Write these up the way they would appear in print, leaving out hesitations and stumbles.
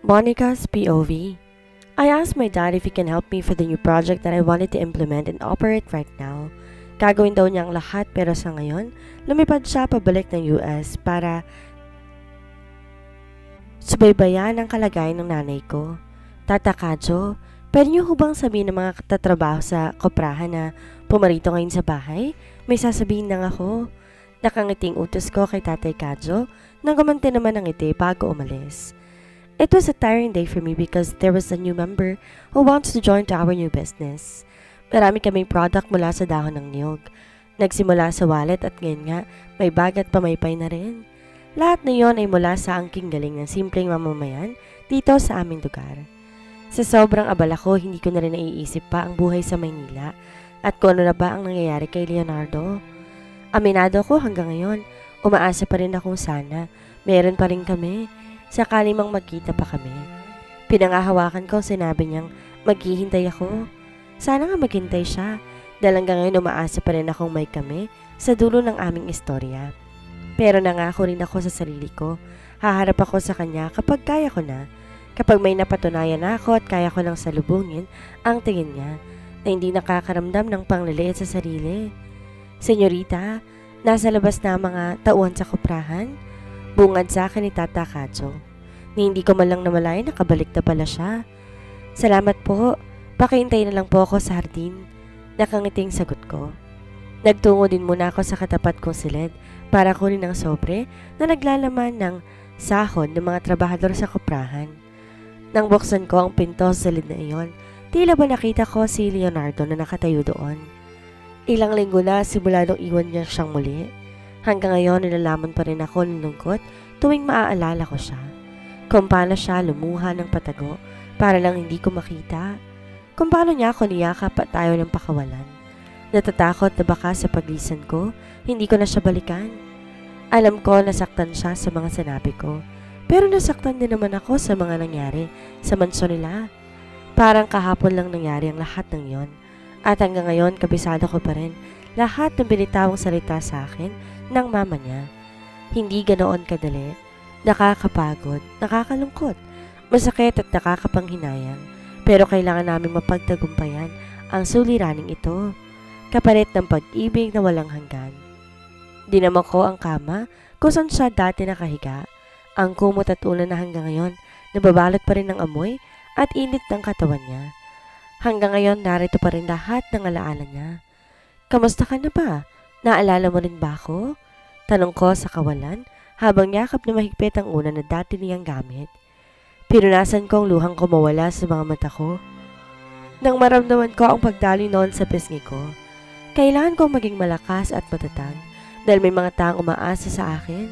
Monica's POV. I asked my dad if he can help me for the new project that I wanted to implement and operate right now. Gagawin daw niya ang lahat pero sa ngayon, lumipad siya pabalik ng US para subaybayan ang kalagayan ng nanay ko. Tata Kadjo, pwede niyo hubang sabihin ng mga katatrabaho sa koprahan na pumarito ngayon sa bahay? May sasabihin lang ako. Nakangiting utos ko kay Tatay Kadjo nang gumanti naman ng ngiti bago umalis. It was a tiring day for me because there was a new member who wants to join to our new business. Marami kaming product mula sa dahon ng niyog. Nagsimula sa wallet at ngayon nga may bag at pamaypay na rin. Lahat na yon ay mula sa angking galing ng simpleng mamamayan dito sa aming lugar. Sa sobrang abala ko, hindi ko na rin naiisip pa ang buhay sa Maynila at kung ano na ba ang nangyayari kay Leonardo. Aminado ko hanggang ngayon, umaasa pa rin akong sana meron pa rin kami. Sakali mang magkita pa kami. Pinangahawakan ko sinabi niyang maghihintay ako. Sana nga maghintay siya dahil hanggang ngayon umaasa pa rin akong may kami sa dulo ng aming istorya. Pero nangako rin ako sa sarili ko. Haharap ako sa kanya kapag kaya ko na. Kapag may napatunayan na ako at kaya ko lang salubungin ang tingin niya na hindi nakakaramdam ng pangliliit sa sarili. Senyorita, nasa labas na mga tauhan sa koprahan. Bungad sa akin ni Tata Kadjo, ni hindi ko man lang namalayan nakabalik na pala siya. Salamat po, pakihintay na lang po ako sa hardin. Nakangiting sagot ko. Nagtungo din muna ako sa katapat kong silid para kunin ang sobre na naglalaman ng sahod ng mga trabahador sa koprahan. Nang buksan ko ang pinto sa silid na iyon, tila ba nakita ko si Leonardo na nakatayo doon. Ilang linggo na simula nung iwan niya siyang muli. Hanggang ngayon, nilalaman pa rin ako ng lungkot tuwing maaalala ko siya. Kung paano siya lumuha ng patago para lang hindi ko makita. Kung paano niya ako niyakap at tayo ng pakawalan. Natatakot na baka sa paglisan ko, hindi ko na siya balikan. Alam ko nasaktan siya sa mga sinabi ko. Pero nasaktan din naman ako sa mga nangyari sa mansyon nila. Parang kahapon lang nangyari ang lahat ng yon. At hanggang ngayon, kabisado ko pa rin lahat ng binitawang salita sa akin ng mama niya. Hindi ganoon kadali, nakakapagod, nakakalungkot, masakit at nakakapanghinayang. Pero kailangan namin mapagtagumpayan ang suliraning ito, kapalit ng pag-ibig na walang hanggan. Dinama ko ang kama kung saan siya dati nakahiga. Ang kumot at ulan na hanggang ngayon, nababalot pa rin ng amoy at init ng katawan niya. Hanggang ngayon, narito pa rin lahat ng alaala niya. Kamusta ka na ba? Naalala mo rin ba ako? Tanong ko sa kawalan habang yakap na mahigpit ang una na dati niyang gamit. Pinunasan ko ang luhang ko mawala sa mga mata ko. Nang maramdaman ko ang pagdali noon sa pisngi ko, kailangan kong maging malakas at matatag dahil may mga taong umaasa sa akin.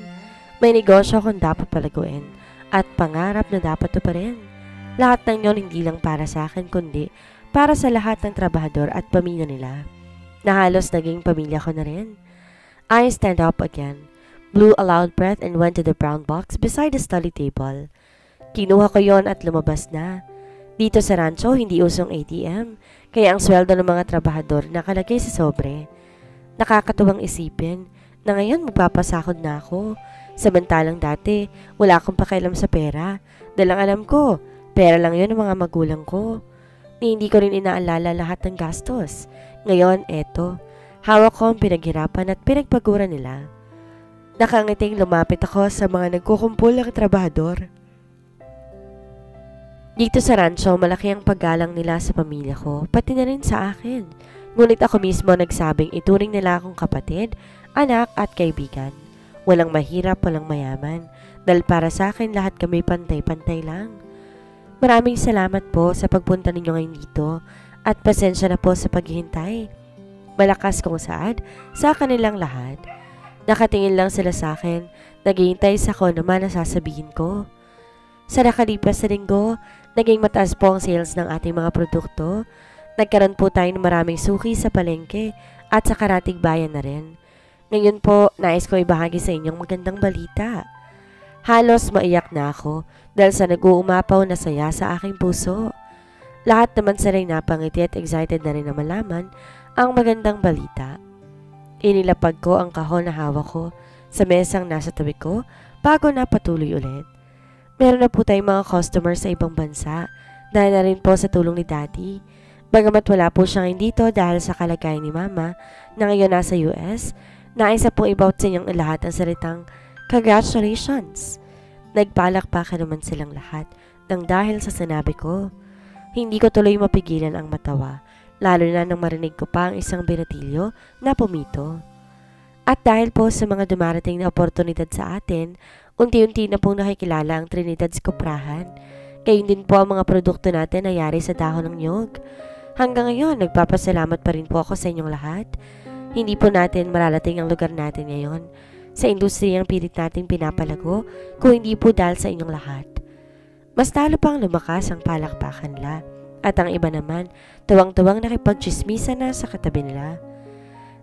May negosyo akong dapat palaguin at pangarap na dapat tuparin. Lahat ng yon hindi lang para sa akin kundi para sa lahat ng trabahador at pamilya nila. Na halos naging pamilya ko na rin. I stand up again, blew a loud breath and went to the brown box beside the study table. Kinuha ko yon at lumabas na. Dito sa rancho, hindi usong ATM, kaya ang sweldo ng mga trabahador nakalagay sa sobre. Nakakatuwang isipin na ngayon magpapasahod na ako. Samantalang dati, wala akong pakialam sa pera. Dalang alam ko, pera lang yon ng mga magulang ko. Hindi ko rin inaalala lahat ng gastos. Ngayon, eto, hawak ko ang pinaghirapan at pinagpaguran nila. Nakangiting lumapit ako sa mga nagkukumpul ng trabahador. Dito sa rancho, malaki ang paggalang nila sa pamilya ko, pati na rin sa akin. Ngunit ako mismo nagsabing ituring nila akong kapatid, anak at kaibigan. Walang mahirap, walang mayaman, dahil para sa akin lahat kami pantay-pantay lang. Maraming salamat po sa pagpunta ninyo ngayon dito at pasensya na po sa paghihintay. Malakas kong saad sa kanilang lahat. Nakatingin lang sila sa akin, naghihintay sa ko naman na sasabihin ko. Sa nakalipas na linggo, naging mataas po ang sales ng ating mga produkto. Nagkaroon po tayo ng maraming suki sa palengke at sa karatig bayan na rin. Ngayon po, nais ko ibahagi sa inyong magandang balita. Halos maiyak na ako dahil sa nag-uumapaw na saya sa aking puso. Lahat naman sila'y napangiti at excited na rin na malaman ang magandang balita. Inilapag ko ang kahon na hawak ko sa mesang nasa tabi ko bago na patuloy ulit. Meron na po tayong mga customer sa ibang bansa dahil na rin po sa tulong ni Daddy. Bagamat wala po siyang dito dahil sa kalagayan ni Mama na ngayon nasa US, naisa po about sa inyong lahat ang salitang congratulations. Nagpalakpakan naman silang lahat nang dahil sa sinabi ko. Hindi ko tuloy mapigilan ang matawa, lalo na nang marinig ko pa ang isang binatilyo na pumito. At dahil po sa mga dumarating na oportunidad sa atin, unti-unti na pong nakikilala ang Trinidad's Koprahan. Gayon din po ang mga produkto natin na yari sa dahon ng niyog. Hanggang ngayon, nagpapasalamat pa rin po ako sa inyong lahat. Hindi po natin mararating ang lugar natin ngayon sa industriyang pilit nating pinapalago kung hindi po dahil sa inyong lahat. Mas talo pang lumakas ang palakpakan nila at ang iba naman tuwang-tuwang nakipagchismisa na sa katabi nila.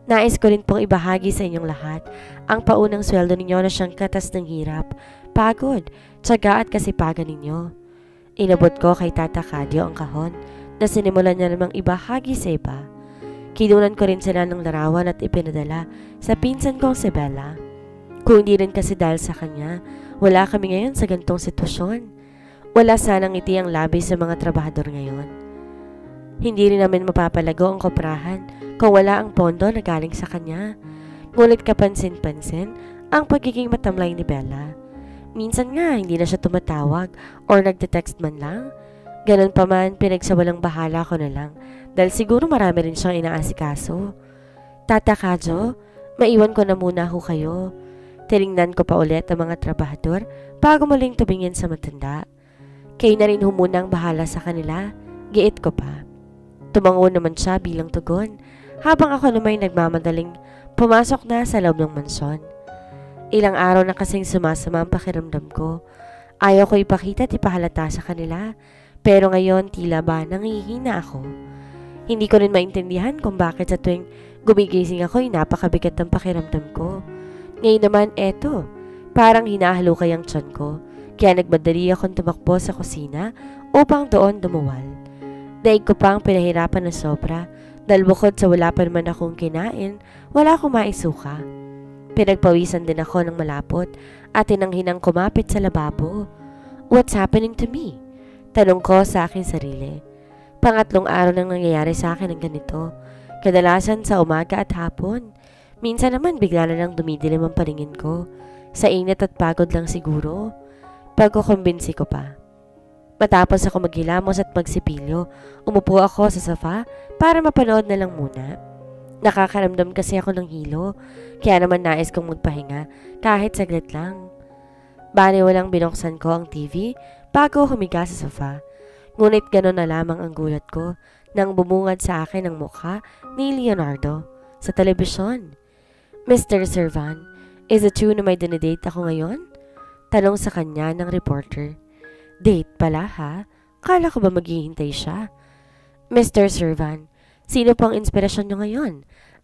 Nais ko rin pong ibahagi sa inyong lahat ang paunang sweldo ninyo na siyang katas ng hirap, pagod, tiyaga at kasipagan ninyo. Inabot ko kay Tata Kadyo ang kahon na sinimulan niya namang ibahagi sa iba. Kinunan ko rin sila ng larawan at ipinadala sa pinsan kong si Bella. Kung hindi rin kasi dahil sa kanya, wala kami ngayon sa gantong sitwasyon. Wala sanang ngiti ang labi sa mga trabahador ngayon. Hindi rin namin mapapalago ang koprahan kung wala ang pondo na galing sa kanya. Ngunit kapansin-pansin ang pagiging matamlay ni Bella. Minsan nga hindi na siya tumatawag or nagte-text man lang. Ganun pa man, pinagsawalang bahala ko na lang dahil siguro marami rin siyang inaasikaso. Tata Kadyo, maiwan ko na muna ho kayo. Tinignan ko pa ulit ang mga trabahador bago muling tumingin sa matanda. Kayo na rin humunang bahala sa kanila, giit ko pa. Tumango naman siya bilang tugon, habang ako naman nagmamadaling pumasok na sa loob ng mansyon. Ilang araw na kasing sumasama ang pakiramdam ko. Ayaw ko ipakita at ipahalata sa kanila, pero ngayon tila ba nangihina ako. Hindi ko rin maintindihan kung bakit sa tuwing gumigising ako ay napakabigat ng pakiramdam ko. Ngayon naman eto, parang hinahalukay ang tiyan ko. Kaya nagmadali akong tumakbo sa kusina upang doon dumuwal. Daig ko pang pinahirapan na sobra dahil bukod sa wala pa naman akong kinain, wala akong maisuka. Pinagpawisan din ako ng malapot at tinanghinang kumapit sa lababo. What's happening to me? Tanong ko sa aking sarili. Pangatlong araw nang nangyayari sa akin ang ganito. Kadalasan sa umaga at hapon. Minsan naman bigla na lang dumidilim ang paningin ko. Sa init at pagod lang siguro. Pagkukumbinsi ko pa. Matapos ako maghilamos at magsipilyo, umupo ako sa sofa para mapanood na lang muna. Nakakaramdam kasi ako ng hilo, kaya naman nais kong magpahinga kahit saglit lang. Bali walang binuksan ko ang TV bago humiga sa sofa. Ngunit gano'n na lamang ang gulat ko nang bumungad sa akin ang mukha ni Leonardo sa telebisyon. Mr. Servan, is it true na may dinidate ako ngayon? Tanong sa kanya ng reporter. Date pala ha? Kala ko ba maghihintay siya? Mr. Servan, sino pong inspirasyon nyo ngayon?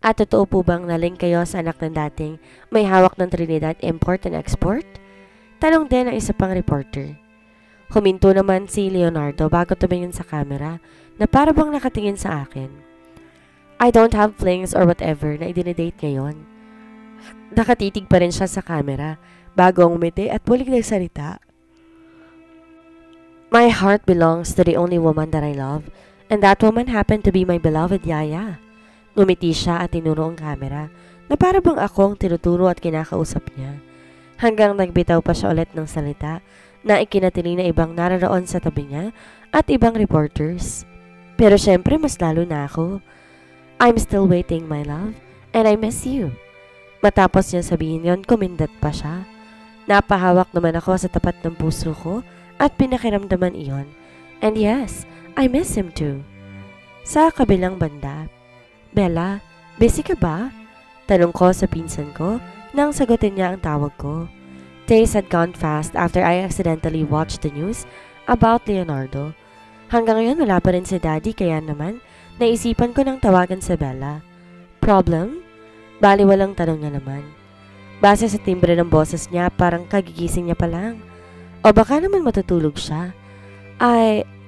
At totoo po bang naling kayo sa anak ng dating may hawak ng Trinidad Import and Export? Tanong din ng isa pang reporter. Huminto naman si Leonardo bago tumingin sa camera na para bang nakatingin sa akin. I don't have flings or whatever na idinidate ngayon. Nakatitig pa rin siya sa camera bago ang umiti at muling nagsalita. My heart belongs to the only woman that I love, and that woman happened to be my beloved Yaya. Ngumiti siya at tinuro ang camera na para bang ako ang tinuturo at kinakausap niya. Hanggang nagbitaw pa siya ulit ng salita na ikinatiling na ibang nararoon sa tabi niya at ibang reporters. Pero syempre mas lalo na ako. I'm still waiting, my love, and I miss you. Matapos niya sabihin yon, kumindat pa siya. Napahawak naman ako sa tapat ng puso ko at pinakiramdaman iyon. And yes, I miss him too. Sa kabilang banda, Bella, busy ka ba? Tanong ko sa pinsan ko nang sagutin niya ang tawag ko. Days had gone fast after I accidentally watched the news about Leonardo. Hanggang ngayon wala pa rin si Daddy kaya naman naisipan ko nang tawagan si Bella. Problem? Bali walang tanong niya naman. Base sa timbre ng boses niya parang kagigising niya pa lang. O baka naman matutulog siya.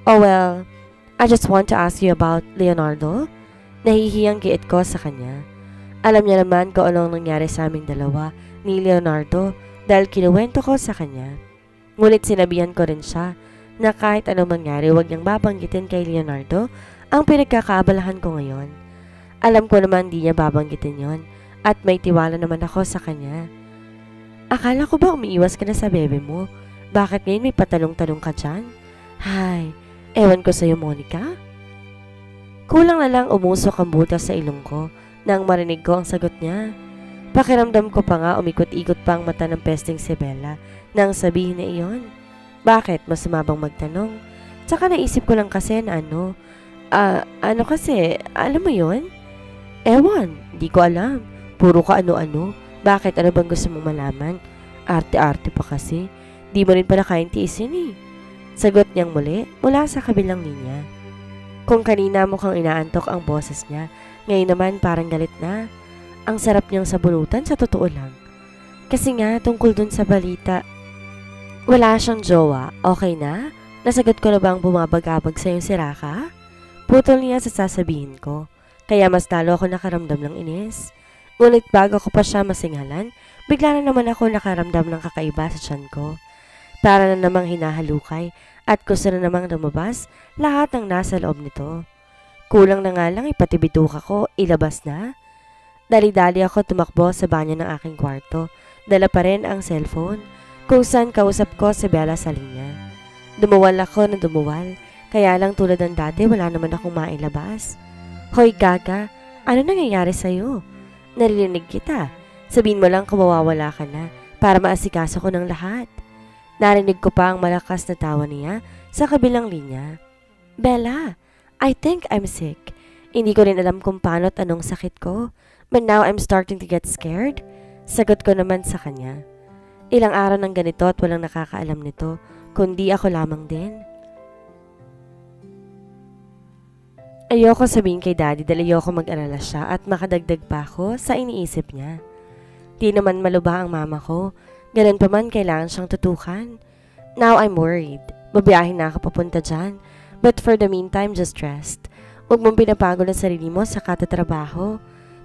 Well, I just want to ask you about Leonardo. Nahihiyang giit ko sa kanya. Alam niya naman kung anong nangyari sa aming dalawa ni Leonardo dahil kinuwento ko sa kanya. Ngunit sinabihan ko rin siya na kahit anong mangyari huwag niyang babanggitin kay Leonardo ang pinagkakaabalahan ko ngayon. Alam ko naman di niya babanggitin yon at may tiwala naman ako sa kanya. Akala ko ba umiiwas ka na sa bebe mo? Bakit ngayon may patalong-talong ka dyan? Hay, ewan ko sa'yo, Monica. Kulang na lang umusok ang butas sa ilong ko nang marinig ko ang sagot niya. Pakiramdam ko pa nga umikot-ikot pa ang mata ng pesting si Bella nang sabihin na iyon. Bakit? Masama bang magtanong? Tsaka naisip ko lang kasi na ano kasi, alam mo yon? Ewan, di ko alam. Puro ka ano-ano. Bakit? Ano bang gusto mong malaman? Arte-arte pa kasi. Di mo rin pala kayang tiisin eh. Sagot niyang muli mula sa kabilang linya. Kung kanina mukhang inaantok ang boses niya, ngayon naman parang galit na. Ang sarap niyang sabunutan sa totoo lang. Kasi nga tungkol dun sa balita. Wala siyang jowa, okay na? Nasagot ko na ba ang bumabag-abag sa iyong siraka? Putol niya sa sasabihin ko. Kaya mas lalo ako nakaramdam ng inis. Ngunit bago ko pa siya masinghalan, bigla na naman ako nakaramdam ng kakaiba sa tiyan ko. Para na namang hinahalukay at gusto na namang lumabas lahat ng nasa loob nito. Kulang na nga lang ipatibituka ko, ilabas na. Dali-dali ako tumakbo sa banyo ng aking kwarto. Dala pa rin ang cellphone kung saan kausap ko si Bella sa linya. Dumuwal ako na dumuwal, kaya lang tulad ng dati wala naman akong mailabas. Hoy gaga, ano nangyayari sa'yo? Narinig kita. Sabihin mo lang kung mawawala ka na para maasikaso ko ng lahat. Narinig ko pa ang malakas na tawa niya sa kabilang linya. Bella, I think I'm sick. Hindi ko rin alam kung paano at anong sakit ko. But now I'm starting to get scared. Sagot ko naman sa kanya. Ilang araw ng ganito at walang nakakaalam nito, kundi ako lamang din. Ayoko sabihin kay Daddy dahil ayoko mag-alala siya at makadagdag pa ako sa iniisip niya. Di naman malubha ang mama ko, ganun pa man kailangan siyang tutukan. Now I'm worried. Babiyahin na ako papunta dyan, but for the meantime just rest. Huwag mong pinapagod ang sarili mo sa katatrabaho.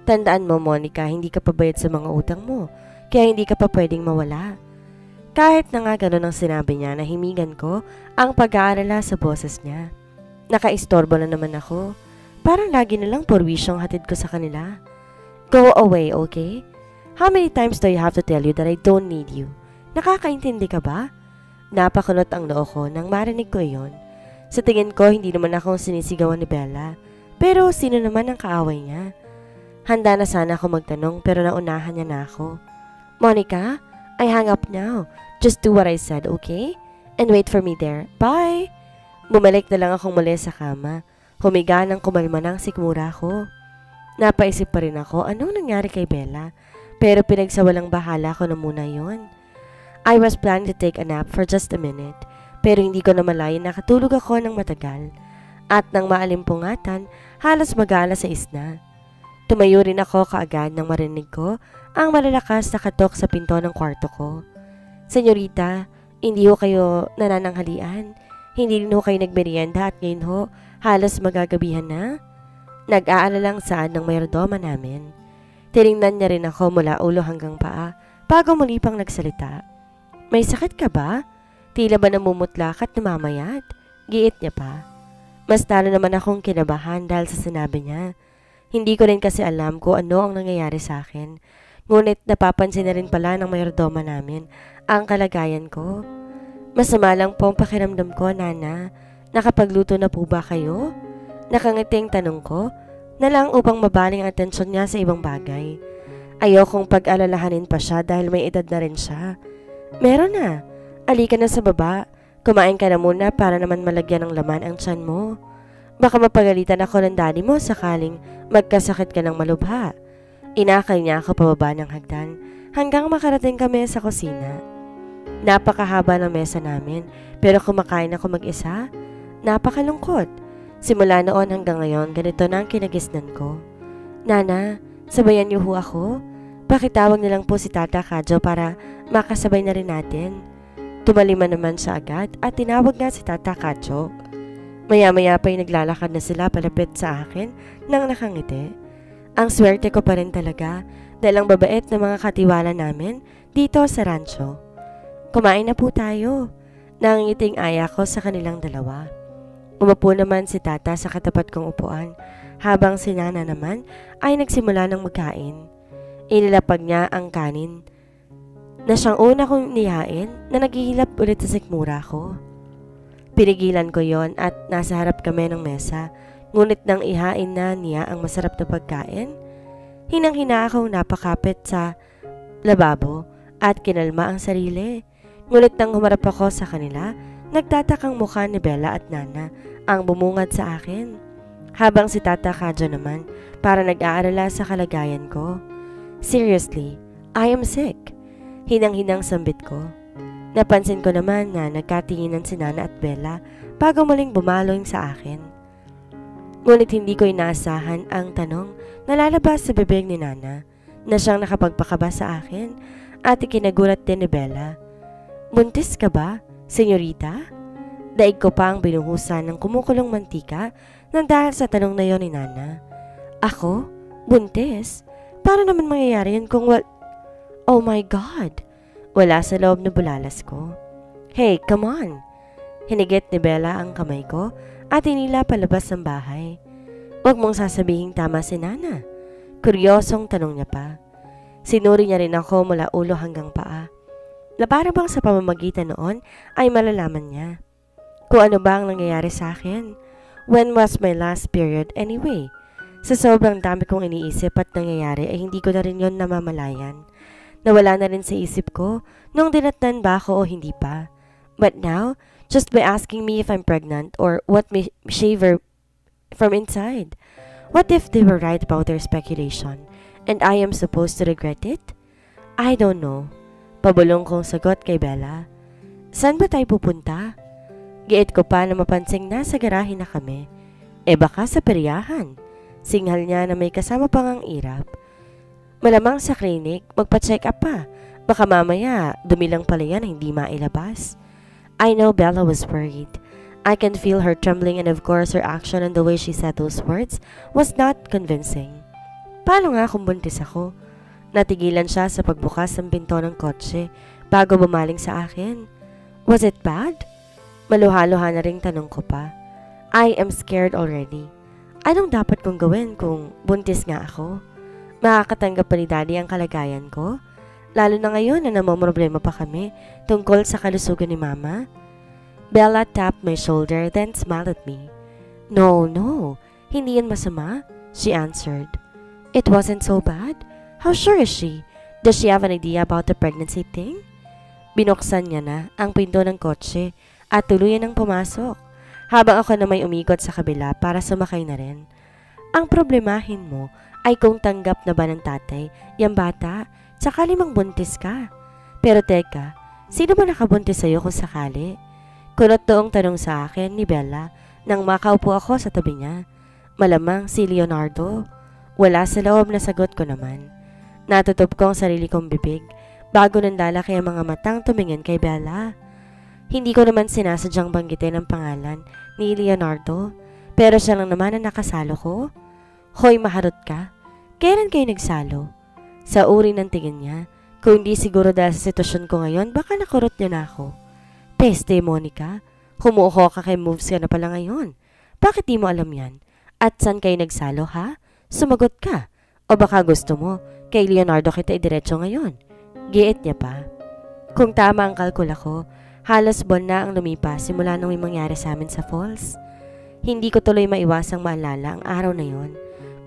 Tandaan mo, Monica, hindi ka pabayad sa mga utang mo, kaya hindi ka pa pwedeng mawala. Kahit na nga ganun ang sinabi niya, nahimigan ko ang pag-aalala sa boses niya. Nakaistorbo na naman ako. Parang lagi na lang porwisyong hatid ko sa kanila. Go away, okay? How many times do I have to tell you that I don't need you? Nakakaintindi ka ba? Napakulot ang noo ko nang marinig ko iyon. Sa tingin ko, hindi naman akong sinisigawan ni Bella. Pero sino naman ang kaaway niya? Handa na sana ako magtanong pero naunahan niya na ako. Monica, I hang up now. Just do what I said, okay? And wait for me there. Bye! Bumalik na lang akong muli sa kama. Humiga nang kumalma ng sikmura ko. Napaisip pa rin ako anong nangyari kay Bella. Pero pinagsawalang bahala ko na muna yon. I was planning to take a nap for just a minute. Pero hindi ko na malayan nakatulog ako ng matagal. At nang maalimpungatan, halos mag-aalas 6 na. Tumayo rin ako kaagad nang marinig ko ang malalakas na katok sa pinto ng kwarto ko. Senyorita, hindi ho kayo nanananghalian. Hindi rin ho kayo nagmerienda at ngayon ho, halos magagabihan na. Nag-aalalang saan ng mayordoma namin. Tiningnan niya rin ako mula ulo hanggang paa bago muli pang nagsalita. May sakit ka ba? Tila ba namumutlak at namamayat? Giit niya pa. Mas lalo naman akong kinabahan dahil sa sinabi niya. Hindi ko rin kasi alam kung ano ang nangyayari sa akin. Ngunit napapansin na rin pala ng mayordoma namin ang kalagayan ko. Masama lang po ang pakiramdam ko, Nana. Nakapagluto na po ba kayo? Nakangiting tanong ko na lang upang mabaling ang atensyon niya sa ibang bagay. Ayokong pag-alalahanin pa siya dahil may edad na rin siya. Meron na. Alika na sa baba. Kumain ka na muna para naman malagyan ng laman ang tiyan mo. Baka mapagalitan ako ng daddy mo sakaling magkasakit ka ng malubha. Inakay niya ako pababa ng hagdan hanggang makarating kami sa kusina. Napakahaba ng mesa namin pero kumakain ako mag-isa. Napakalungkot. Simula noon hanggang ngayon ganito na ang kinagisnan ko. Nana, sabayan niyo ho ako? Pakitawag nilang po si Tata Kadjo para makasabay na rin natin. Tumalima naman siya agad at tinawag nga si Tata Kadjo. Maya-maya pa naglalakad na sila palapit sa akin nang nakangiti. Ang swerte ko pa rin talaga dahil ang babait na mga katiwala namin dito sa rancho. Kumain na po tayo. Nangiting aya ko sa kanilang dalawa. Umupo naman si Tata sa katapat kong upuan, habang si Nana naman ay nagsimula ng magkain. Inilapag niya ang kanin na siyang una kong nihain na naghihilap ulit sa sikmura ko. Pinigilan ko yon at nasa harap kami ng mesa, ngunit nang ihain na niya ang masarap na pagkain, hinang-hina akong napakapit sa lababo at kinalma ang sarili. Ngunit nang humarap ako sa kanila, nagtatakang mukha ni Bella at Nana ang bumungad sa akin. Habang si Tata Kadyo naman para nag-aalala sa kalagayan ko. Seriously, I am sick. Hinang-hinang sambit ko. Napansin ko naman na nagkatinginan si Nana at Bella bago muling bumalong sa akin. Ngunit hindi ko inaasahan ang tanong na lalabas sa bibig ni Nana na siyang nakapagpakaba sa akin at ikinagulat din ni Bella. Buntis ka ba, senyorita? Daig ko pa ang binuhusan ng kumukulong mantika nang dahil sa tanong na yon ni Nana. Ako? Buntis? Paano naman mangyayari yun kung Oh my God! Wala sa loob na bulalas ko. Hey, come on! Hinigit ni Bella ang kamay ko at inila palabas ng bahay. Huwag mong sasabihing tama si Nana. Kuryosong tanong niya pa. Sinuri niya rin ako mula ulo hanggang paa. Na para bang sa pamamagitan noon ay malalaman niya kung ano ba ang nangyayari sa akin. When was my last period anyway? Sa sobrang dami kong iniisip at nangyayari ay hindi ko na rin yon namamalayan. Nawala na rin sa isip ko nung dinatnan ba ako o hindi pa. But now, just by asking me if I'm pregnant or what may shaver from inside. What if they were right about their speculation and I am supposed to regret it? I don't know. Pabulong kong sagot kay Bella. Saan ba tayo pupunta? Giit ko pa na mapansing nasa garahe na kami. Baka sa peryahan. Singhal niya na may kasama pang ang irap. Malamang sa klinik, magpa-check up pa. Baka mamaya, dumilang pala yan hindi mailabas. I know Bella was worried. I can feel her trembling and of course her action and the way she said those words was not convincing. Paano nga kung buntis ako? Natigilan siya sa pagbukas ng pinto ng kotse bago bumaling sa akin. Was it bad? Maluha-luha na ring tanong ko pa. I am scared already. Anong dapat kong gawin kung buntis nga ako? Makakatanggap pa ni Daddy ang kalagayan ko? Lalo na ngayon na namomroblema pa kami tungkol sa kalusugan ni Mama? Bella tapped my shoulder then smiled at me. No, hindi yan masama, she answered. It wasn't so bad. How sure is she? Does she have an idea about the pregnancy thing? Binuksan niya na ang pinto ng kotse at tuluyan ng pumasok, habang ako na may umikot sa kabila para sumakay na rin. Ang problemahin mo ay kung tanggap na ba ng tatay yung bata, tsaka limang buntis ka. Pero teka, sino ba nakabuntis sa'yo kung sakali? Kunot doong tanong sa akin ni Bella nang makaupo ako sa tabi niya. Malamang si Leonardo. Wala sa loob na sagot ko naman. Natutup ko ang sarili kong bibig bago nandalaki ang mga matang tumingin kay Bella. Hindi ko naman sinasadyang banggitin ang pangalan ni Leonardo, pero siya lang naman ang nakasalo ko. Hoy, maharot ka. Kailan kayo nagsalo? Sa uri ng tingin niya, kung hindi siguro dahil sa sitwasyon ko ngayon, baka nakurot niya na ako. Peste, Monica. Humuuho ka kay moves ka na pala ngayon. Bakit di mo alam yan? At saan kayo nagsalo, ha? Sumagot ka. O baka gusto mo, kay Leonardo kita idiretso ngayon. Giit niya pa. Kung tama ang kalkula ko, halos buwan na ang lumipas simula nung may mangyari sa amin sa falls. Hindi ko tuloy maiwasang maalala ang araw na yon.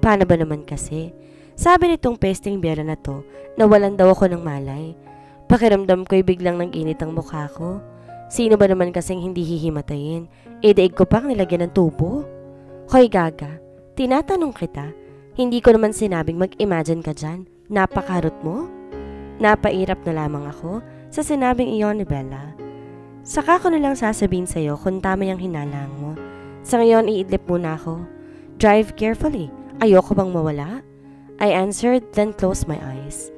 Paano ba naman kasi? Sabi nitong pesting biyera na to, nawalan daw ako ng malay. Pakiramdam ko'y biglang nag-init ang mukha ko. Sino ba naman kasing hindi hihimatayin? Daig ko pang nilagyan ng tubo. Hoy gaga, tinatanong kita. Hindi ko naman sinabing mag-imagine ka dyan. Napakarot mo? Napairap na lamang ako sa sinabing iyon ni Bella. Saka ko nalang sasabihin sa'yo kung tama yung hinalang mo. Sa ngayon, iidlip muna ako. Drive carefully. Ayoko bang mawala? I answered, then closed my eyes.